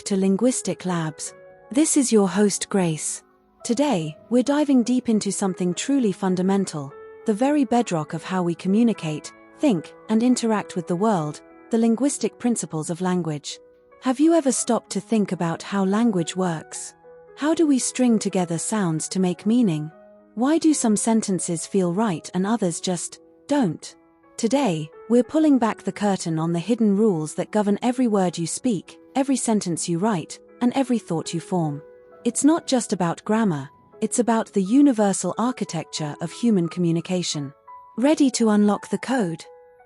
to Linguistic Labs. This is your host Grace. Today, we're diving deep into something truly fundamental, the very bedrock of how we communicate, think, and interact with the world, the linguistic principles of language. Have you ever stopped to think about how language works? How do we string together sounds to make meaning? Why do some sentences feel right and others just don't? Today, we're pulling back the curtain on the hidden rules that govern every word you speak, every sentence you write, and every thought you form. It's not just about grammar, it's about the universal architecture of human communication. Ready to unlock the code?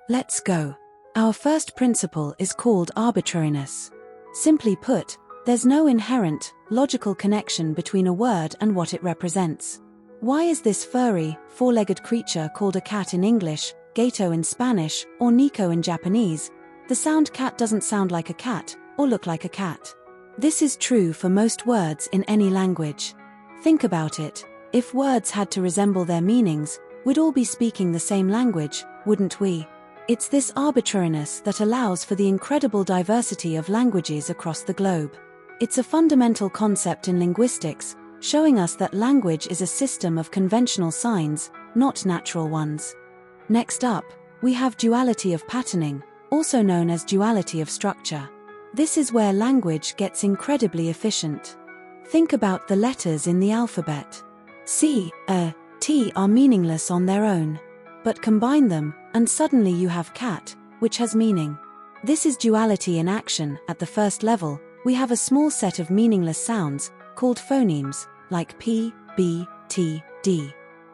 Let's go. Our first principle is called arbitrariness. Simply put, there's no inherent, logical connection between a word and what it represents. Why is this furry, four-legged creature called a cat in English, gato in Spanish, or Nico in Japanese? The sound cat doesn't sound like a cat, or look like a cat. This is true for most words in any language. Think about it. If words had to resemble their meanings, we'd all be speaking the same language, wouldn't we? It's this arbitrariness that allows for the incredible diversity of languages across the globe. It's a fundamental concept in linguistics, showing us that language is a system of conventional signs, not natural ones. Next up, we have duality of patterning, also known as duality of structure. This is where language gets incredibly efficient. Think about the letters in the alphabet. C, A, T are meaningless on their own. But combine them, and suddenly you have cat, which has meaning. This is duality in action. At the first level, we have a small set of meaningless sounds, called phonemes, like P, B, T, D.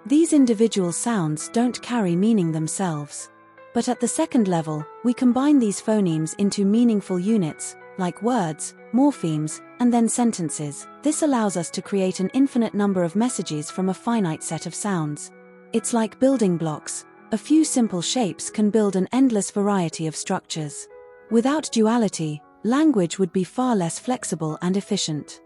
These individual sounds don't carry meaning themselves. But at the second level, we combine these phonemes into meaningful units, like words, morphemes, and then sentences. This allows us to create an infinite number of messages from a finite set of sounds. It's like building blocks. A few simple shapes can build an endless variety of structures. Without duality, language would be far less flexible and efficient.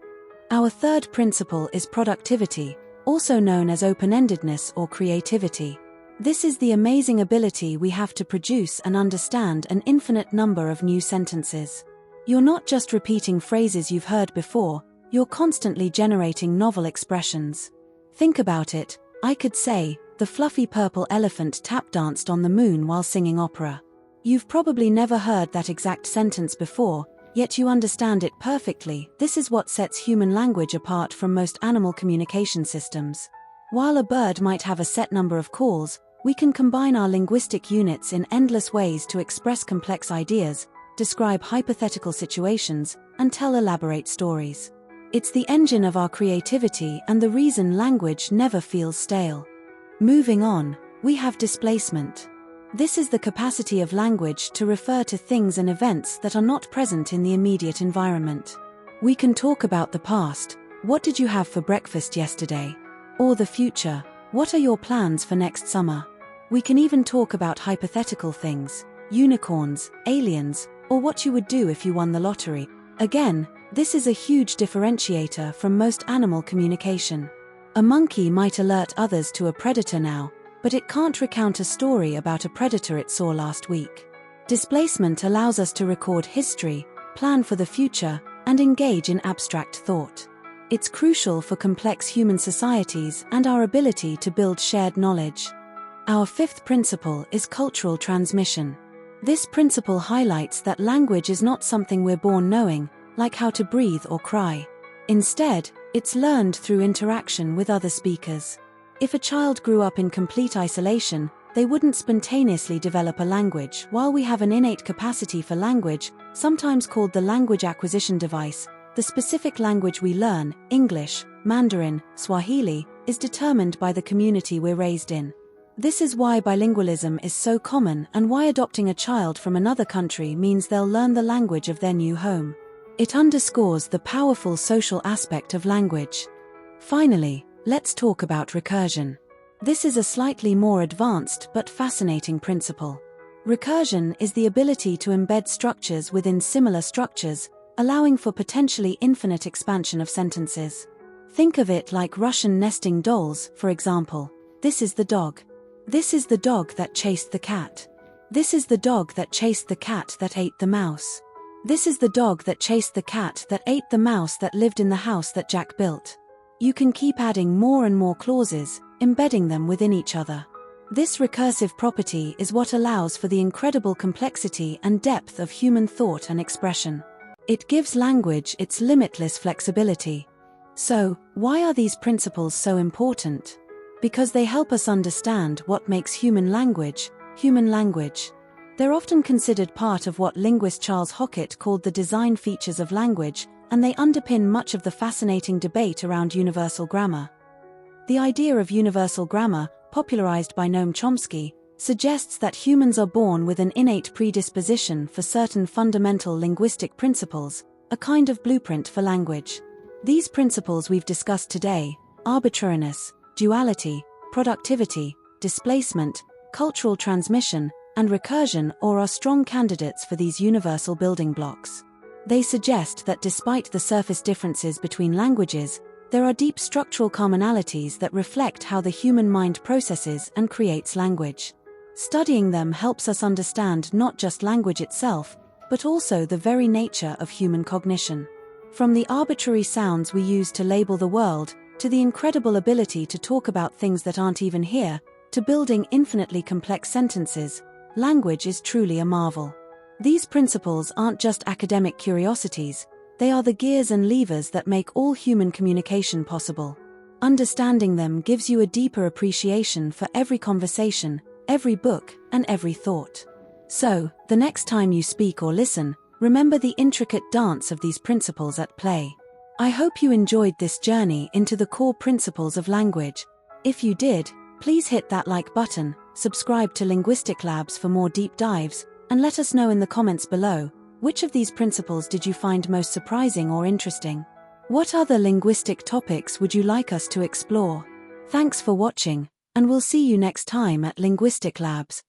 Our third principle is productivity, also known as open-endedness or creativity. This is the amazing ability we have to produce and understand an infinite number of new sentences. You're not just repeating phrases you've heard before, you're constantly generating novel expressions. Think about it. I could say, the fluffy purple elephant tap danced on the moon while singing opera. You've probably never heard that exact sentence before, yet you understand it perfectly. This is what sets human language apart from most animal communication systems. While a bird might have a set number of calls, we can combine our linguistic units in endless ways to express complex ideas, describe hypothetical situations, and tell elaborate stories. It's the engine of our creativity and the reason language never feels stale. Moving on, we have displacement. This is the capacity of language to refer to things and events that are not present in the immediate environment. We can talk about the past, what did you have for breakfast yesterday? Or the future, what are your plans for next summer? We can even talk about hypothetical things, unicorns, aliens, or what you would do if you won the lottery. Again, this is a huge differentiator from most animal communication. A monkey might alert others to a predator now, but it can't recount a story about a predator it saw last week. Displacement allows us to record history, plan for the future, and engage in abstract thought. It's crucial for complex human societies and our ability to build shared knowledge. Our fifth principle is cultural transmission. This principle highlights that language is not something we're born knowing, like how to breathe or cry. Instead, it's learned through interaction with other speakers. If a child grew up in complete isolation, they wouldn't spontaneously develop a language. While we have an innate capacity for language, sometimes called the language acquisition device, the specific language we learn, English, Mandarin, Swahili, is determined by the community we're raised in. This is why bilingualism is so common and why adopting a child from another country means they'll learn the language of their new home. It underscores the powerful social aspect of language. Finally, let's talk about recursion. This is a slightly more advanced but fascinating principle. Recursion is the ability to embed structures within similar structures, allowing for potentially infinite expansion of sentences. Think of it like Russian nesting dolls, for example. This is the dog. This is the dog that chased the cat. This is the dog that chased the cat that ate the mouse. This is the dog that chased the cat that ate the mouse that lived in the house that Jack built. You can keep adding more and more clauses, embedding them within each other. This recursive property is what allows for the incredible complexity and depth of human thought and expression. It gives language its limitless flexibility. So, why are these principles so important? Because they help us understand what makes human language, human language. They're often considered part of what linguist Charles Hockett called the design features of language, and they underpin much of the fascinating debate around universal grammar. The idea of universal grammar, popularized by Noam Chomsky, suggests that humans are born with an innate predisposition for certain fundamental linguistic principles, a kind of blueprint for language. These principles we've discussed today, arbitrariness, duality, productivity, displacement, cultural transmission, and recursion, are strong candidates for these universal building blocks. They suggest that despite the surface differences between languages, there are deep structural commonalities that reflect how the human mind processes and creates language. Studying them helps us understand not just language itself, but also the very nature of human cognition. From the arbitrary sounds we use to label the world, to the incredible ability to talk about things that aren't even here, to building infinitely complex sentences, language is truly a marvel. These principles aren't just academic curiosities, they are the gears and levers that make all human communication possible. Understanding them gives you a deeper appreciation for every conversation, every book, and every thought. So, the next time you speak or listen, remember the intricate dance of these principles at play. I hope you enjoyed this journey into the core principles of language. If you did, please hit that like button, subscribe to Linguistic Labs for more deep dives, and let us know in the comments below, which of these principles did you find most surprising or interesting? What other linguistic topics would you like us to explore? Thanks for watching, and we'll see you next time at Linguistic Labs.